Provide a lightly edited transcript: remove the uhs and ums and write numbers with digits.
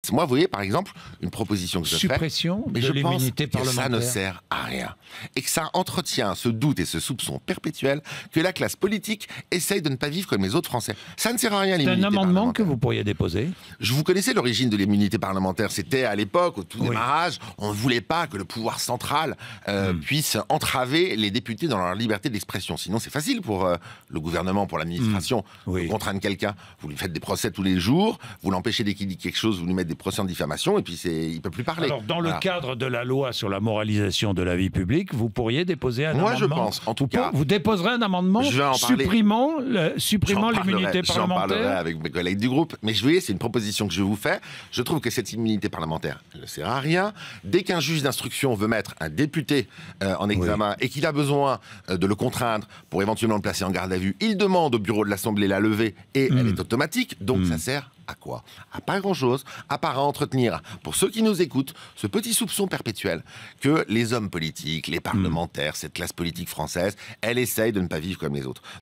limite. Moi, vous voyez, par exemple, une proposition que je fais... Suppression mais de je pense l'immunité que ça ne parlementaire. sert à rien. Et que ça entretient ce doute et ce soupçon perpétuel que la classe politique essaye de ne pas vivre comme les autres Français. Ça ne sert à rien, C'est l'immunité un amendement parlementaire. que vous pourriez déposer. Vous connaissez l'origine de l'immunité parlementaire. C'était à l'époque, au tout Oui. démarrage, on ne voulait pas que le pouvoir central puisse entraver les députés dans leur liberté d'expression. Sinon, c'est facile pour le gouvernement, pour l'administration, Oui. de contraindre quelqu'un. Vous lui faites des procès tous les jours, vous l'empêchez dès qu'il dit quelque chose, vous lui mettez des procès en diffamation, et puis il ne peut plus parler. Alors, dans le Voilà. cadre de la loi sur la moralisation de la vie publique, vous pourriez déposer un Moi, amendement. je pense, en tout cas... Vous déposerez un amendement Je vais en parler. supprimant l'immunité J'en parlerai parlementaire. avec mes collègues du groupe. Mais je voyais, c'est une proposition que je vous fais. Je trouve que cette immunité parlementaire ne sert à rien. Dès qu'un juge d'instruction veut mettre un député en examen et qu'il a besoin de le contraindre pour éventuellement le placer en garde à vue, il demande au bureau de l'Assemblée la levée et elle est automatique. Donc ça sert à quoi? À pas grand-chose, à part à entretenir, pour ceux qui nous écoutent, ce petit soupçon perpétuel que les hommes politiques, les parlementaires, cette classe politique française, elle essaye de ne pas vivre comme les autres.